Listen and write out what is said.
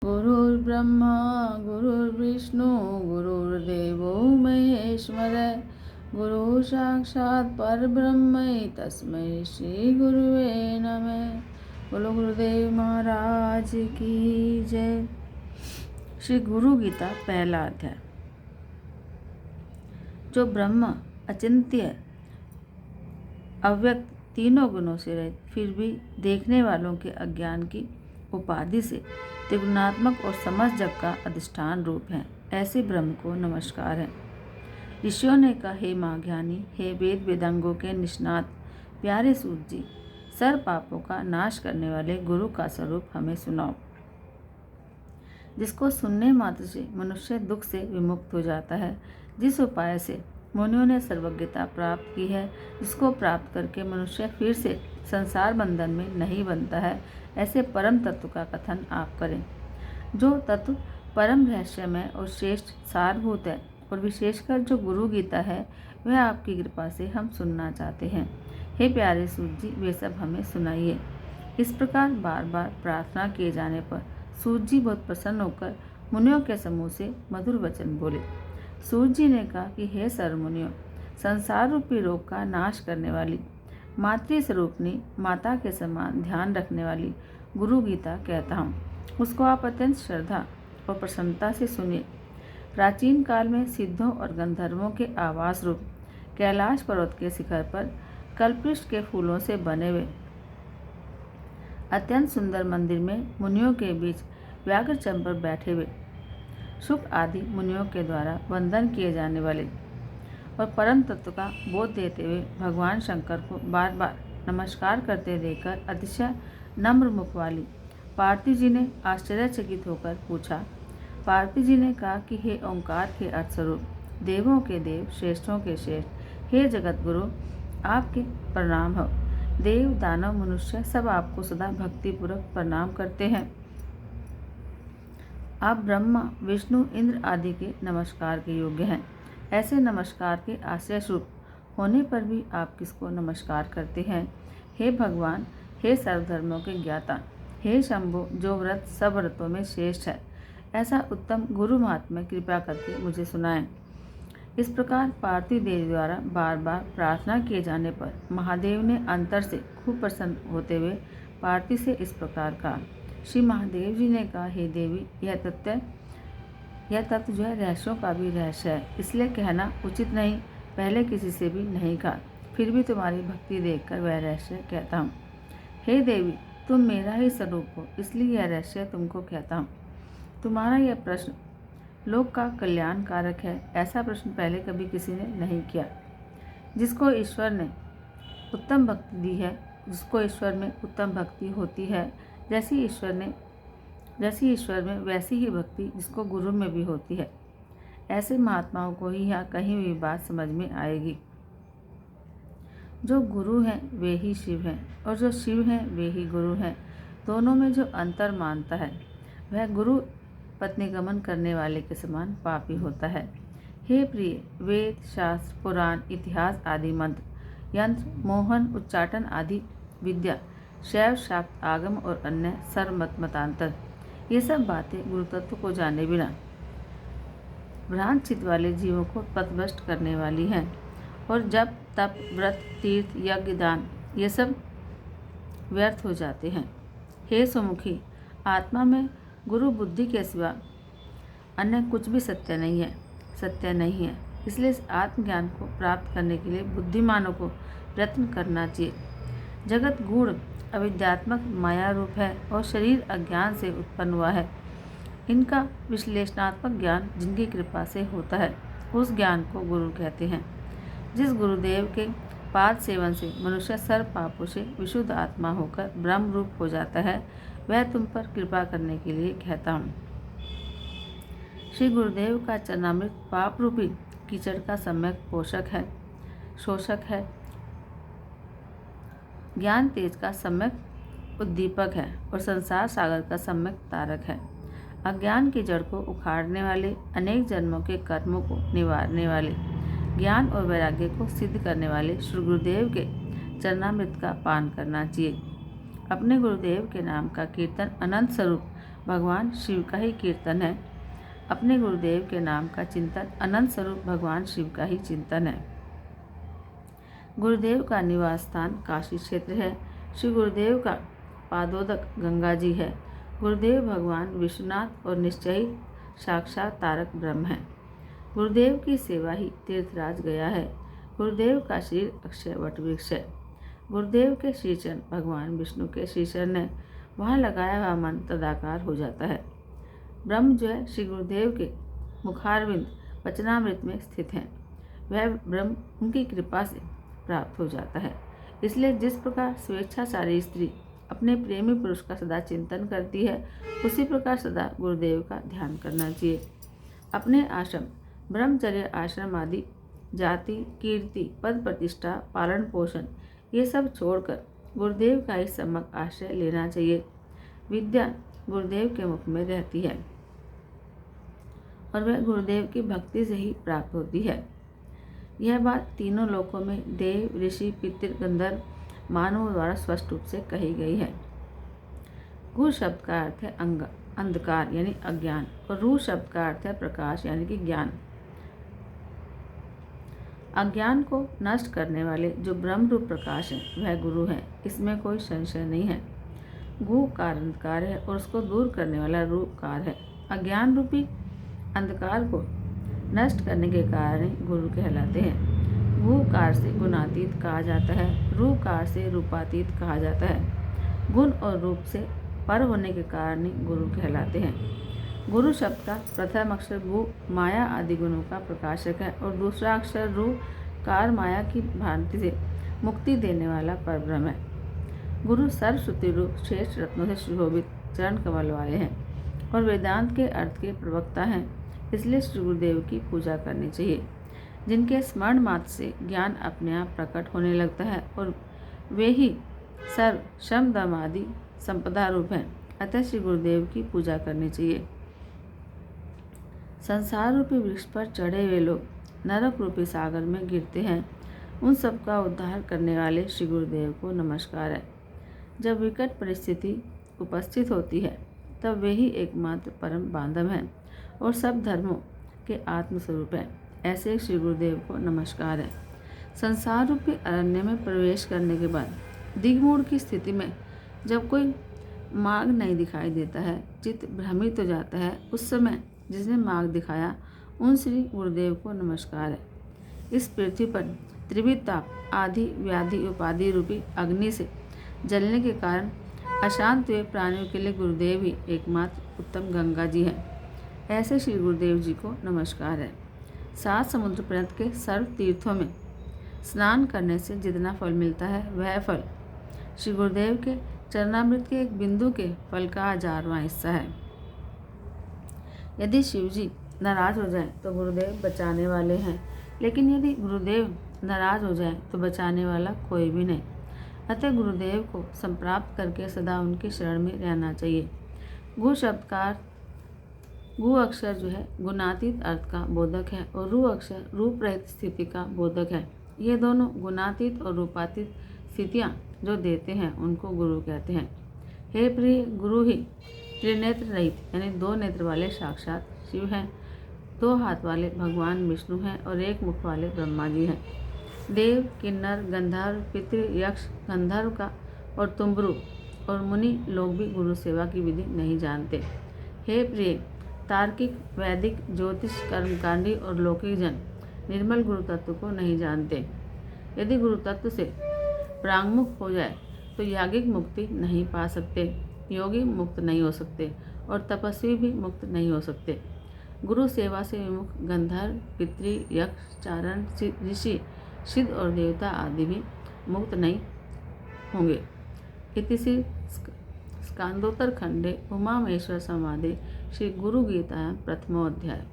गुरुर्ब्रह्मा गुरुर्विष्णु गुरुर्देवो महेश्वर गुरु साक्षात् परब्रह्म तस्मै श्री गुरुवे नमः। बोलो गुरुदेव महाराज की जय। श्री गुरु गीता पहला अध्याय। जो ब्रह्म अचिंत्य अव्यक्त तीनों गुणों से रहित फिर भी देखने वालों के अज्ञान की उपाधि से त्रिगुणात्मक और समस्त जग का अधिष्ठान रूप है, ऐसे ब्रह्म को नमस्कार है। ऋषियों ने कहा, हे महाज्ञानी, हे वेद वेदांगों के निष्णात प्यारे सूत जी, सर्व पापों का नाश करने वाले गुरु का स्वरूप हमें सुनाओ, जिसको सुनने मात्र से मनुष्य दुख से विमुक्त हो जाता है, जिस उपाय से मुनियों ने सर्वज्ञता प्राप्त की है, जिसको प्राप्त करके मनुष्य फिर से संसार बंधन में नहीं बनता है, ऐसे परम तत्व का कथन आप करें। जो तत्व परम रहस्यमय और श्रेष्ठ सारभूत है और विशेषकर जो गुरु गीता है, वह आपकी कृपा से हम सुनना चाहते हैं। हे प्यारे सूत जी, वे सब हमें सुनाइए। इस प्रकार बार बार प्रार्थना किए जाने पर सूत जी बहुत प्रसन्न होकर मुनियों के समूह से मधुर वचन बोले। सूत जी ने कहा कि हे सर्वमुनियों, संसार रूपी रोग का नाश करने वाली मातृ स्वरूपनी माता के समान ध्यान रखने वाली गुरु गीता कहता हूँ, उसको आप अत्यंत श्रद्धा और प्रसन्नता से सुनिए। प्राचीन काल में सिद्धों और गंधर्वों के आवास रूप कैलाश पर्वत के शिखर पर कल्पवृक्ष के फूलों से बने हुए अत्यंत सुंदर मंदिर में मुनियों के बीच व्याघ्रचर्म पर बैठे हुए शुक आदि मुनियों के द्वारा वंदन किए जाने वाले और परम तत्व का बोध देते हुए भगवान शंकर को बार बार नमस्कार करते देखकर अतिशय नम्र मुख वाली पार्थिव जी ने आश्चर्यचकित होकर पूछा। पार्थिव जी ने कहा कि हे ओंकार के अर्थस्वरूप, देवों के देव, श्रेष्ठों के श्रेष्ठ, हे जगत गुरु, आपके प्रणाम हो। देव दानव मनुष्य सब आपको सदा भक्तिपूर्वक प्रणाम करते हैं। आप ब्रह्मा विष्णु इंद्र आदि के नमस्कार के योग्य हैं। ऐसे नमस्कार के आश्रय स्वरूप होने पर भी आप किसको नमस्कार करते हैं? हे भगवान, हे सर्वधर्मों के ज्ञाता, हे शंभु, जो व्रत सब व्रतों में श्रेष्ठ है, ऐसा उत्तम गुरु महात्मा कृपा करके मुझे सुनाएं। इस प्रकार पार्थिव देव द्वारा बार बार प्रार्थना किए जाने पर महादेव ने अंतर से खूब प्रसन्न होते हुए पार्थिव से इस प्रकार कहा। श्री महादेव जी ने कहा, हे देवी, यह तत्व जो है रहस्यों का भी रहस्य है, इसलिए कहना उचित नहीं, पहले किसी से भी नहीं कहा, फिर भी तुम्हारी भक्ति देखकर वह रहस्य कहता हूँ। हे देवी, तुम मेरा ही स्वरूप हो, इसलिए यह रहस्य तुमको कहता हूँ। तुम्हारा यह प्रश्न लोक का कल्याण कारक है, ऐसा प्रश्न पहले कभी किसी ने नहीं किया। जिसको ईश्वर ने उत्तम भक्ति दी है, जिसको ईश्वर में उत्तम भक्ति होती है, जैसी ईश्वर में वैसी ही भक्ति जिसको गुरु में भी होती है, ऐसे महात्माओं को ही यहाँ कहीं हुई बात समझ में आएगी। जो गुरु हैं वे ही शिव हैं और जो शिव हैं वे ही गुरु हैं। दोनों में जो अंतर मानता है वह गुरु पत्नी गमन करने वाले के समान पापी होता है। हे प्रिय, वेद शास्त्र पुराण इतिहास आदि मंत्र यंत्र मोहन उच्चाटन आदि विद्या शैव शाक्त आगम और अन्य सर्वमत मतांतर, ये सब बातें गुरु तत्व को जाने बिना भ्रांत चित्त वाले जीवों को पथभ्रष्ट करने वाली हैं। और जब तप व्रत तीर्थ यज्ञ दान ये सब व्यर्थ हो जाते हैं। हे सुमुखी, आत्मा में गुरु बुद्धि के सिवा अन्य कुछ भी सत्य नहीं है। इसलिए इस आत्मज्ञान को प्राप्त करने के लिए बुद्धिमानों को प्रयत्न करना चाहिए। जगत गूढ़ अविद्यात्मक माया रूप है और शरीर अज्ञान से उत्पन्न हुआ है। इनका विश्लेषणात्मक ज्ञान जिनकी कृपा से होता है, उस ज्ञान को गुरु कहते हैं। जिस गुरुदेव के पाद सेवन से मनुष्य सर्व पापों से विशुद्ध आत्मा होकर ब्रह्म रूप हो जाता है, वह तुम पर कृपा करने के लिए कहता हूँ। श्री गुरुदेव का चरणामृत पाप रूपी कीचड़ का सम्यक शोषक है, ज्ञान तेज का सम्यक उद्दीपक है और संसार सागर का सम्यक तारक है। अज्ञान की जड़ को उखाड़ने वाले, अनेक जन्मों के कर्मों को निवारने वाले, ज्ञान और वैराग्य को सिद्ध करने वाले श्री गुरुदेव के चरणामृत का पान करना चाहिए। अपने गुरुदेव के नाम का कीर्तन अनंत स्वरूप भगवान शिव का ही कीर्तन है। अपने गुरुदेव के नाम का चिंतन अनंत स्वरूप भगवान शिव का ही चिंतन है। गुरुदेव का निवास स्थान काशी क्षेत्र है। श्री गुरुदेव का पादोदक गंगा जी है। गुरुदेव भगवान विश्वनाथ और निश्चय ही साक्षात तारक ब्रह्म है। गुरुदेव की सेवा ही तीर्थराज गया है। गुरुदेव का शरीर अक्षय वट वृक्ष है। गुरुदेव के श्रीचरण भगवान विष्णु के श्रीचरण है। वहाँ लगाया हुआ मन तदाकार हो जाता है। ब्रह्म जो है श्री गुरुदेव के मुखारविंद वचनामृत में स्थित हैं। वह ब्रह्म उनकी कृपा से प्राप्त हो जाता है। इसलिए जिस प्रकार स्वेच्छाचारी स्त्री अपने प्रेमी पुरुष का सदा चिंतन करती है, उसी प्रकार सदा गुरुदेव का ध्यान करना चाहिए। अपने आश्रम, ब्रह्मचर्य आश्रम आदि, जाति, कीर्ति, पद प्रतिष्ठा, पालन पोषण ये सब छोड़कर गुरुदेव का ही सम्यक आश्रय लेना चाहिए। विद्या गुरुदेव के मुख में रहती है और वह गुरुदेव की भक्ति से ही प्राप्त होती है। यह बात तीनों लोकों में देव, ऋषि, पितृ, गंधर्व, मानवों द्वारा स्पष्ट रूप से कही गई है। गुरु शब्द का अर्थ है अंधकार यानी अज्ञान, और रू शब्द का अर्थ है प्रकाश यानी कि ज्ञान। अज्ञान को नष्ट करने वाले जो ब्रह्म रूप प्रकाश है वह गुरु है, इसमें कोई संशय नहीं है। गु कार अंधकार है और उसको दूर करने वाला रू कार है। अज्ञान रूपी अंधकार को नष्ट करने के कारण ही गुरु कहलाते हैं। गु कार से गुणातीत कहा जाता है, रू कार से रूपातीत कहा जाता है। गुण और रूप से पर होने के कारण ही गुरु कहलाते हैं। गुरु शब्द का प्रथम अक्षर गु माया आदि गुणों का प्रकाशक है और दूसरा अक्षर रू कार माया की भ्रांति से मुक्ति देने वाला परब्रह्म है। गुरु सर्वश्रुति रूप श्रेष्ठ रत्नों से सुशोभित चरण कमल वाले हैं और वेदांत के अर्थ के प्रवक्ता हैं। इसलिए श्री गुरुदेव की पूजा करनी चाहिए, जिनके स्मरण मात्र से ज्ञान अपने आप प्रकट होने लगता है और वे ही सर्व शम दम आदि संपदा रूप हैं। अतः श्री गुरुदेव की पूजा करनी चाहिए। संसार रूपी वृक्ष पर चढ़े हुए लोग नरक रूपी सागर में गिरते हैं, उन सब का उद्धार करने वाले श्री गुरुदेव को नमस्कार है। जब विकट परिस्थिति उपस्थित होती है तब वे ही एकमात्र परम बांधव हैं और सब धर्मों के आत्मस्वरूप हैं। ऐसे श्री गुरुदेव को नमस्कार है। संसार रूपी अरण्य में प्रवेश करने के बाद दिग्मूढ़ की स्थिति में जब कोई मार्ग नहीं दिखाई देता है, चित्त भ्रमित हो जाता है, उस समय जिसने मार्ग दिखाया उन श्री गुरुदेव को नमस्कार है। इस पृथ्वी पर त्रिविध ताप आदि व्याधि उपाधि रूपी अग्नि से जलने के कारण अशांत हुए प्राणियों के लिए गुरुदेव ही एकमात्र उत्तम गंगा जी हैं। ऐसे श्री गुरुदेव जी को नमस्कार है। 7 समुद्र पर्यंत के सर्व तीर्थों में स्नान करने से जितना फल मिलता है वह फल श्री गुरुदेव के चरणामृत के एक बिंदु के फल का 1000वां हिस्सा है। यदि शिव जी नाराज हो जाए तो गुरुदेव बचाने वाले हैं, लेकिन यदि गुरुदेव नाराज हो जाए तो बचाने वाला कोई भी नहीं। अतः गुरुदेव को संप्राप्त करके सदा उनके शरण में रहना चाहिए। गु शब्द का गु अक्षर जो है गुणातीत अर्थ का बोधक है और रू अक्षर रूप रहित स्थिति का बोधक है। ये दोनों गुणातीत और रूपातीत स्थितियाँ जो देते हैं उनको गुरु कहते हैं। हे प्रिय, गुरु ही त्रिनेत्र रहित यानी 2 नेत्र वाले साक्षात शिव हैं, 2 हाथ वाले भगवान विष्णु हैं और 1 मुख वाले ब्रह्मा जी हैं। देव, किन्नर, गंधर्व, पितृ, यक्ष, गंधर्व का और तुम्बरु और मुनि लोग भी गुरु सेवा की विधि नहीं जानते। हे प्रिय, तार्किक, वैदिक, ज्योतिष, कर्मकांडी और लौकिक जन निर्मल गुरु तत्व को नहीं जानते। यदि गुरु तत्व से प्रांगमुख हो जाए तो यागिक मुक्ति नहीं पा सकते, योगी मुक्त नहीं हो सकते और तपस्वी भी मुक्त नहीं हो सकते। गुरु सेवा से विमुख गंधर्व, पितृ, यक्ष, चारण, ऋषि, सिद्ध और देवता आदि भी मुक्त नहीं होंगे। इतिश्री स्कांदोत्तर खंडे उमा महेश्वर संवादे श्री गुरु गीतायां प्रथमोऽध्याय।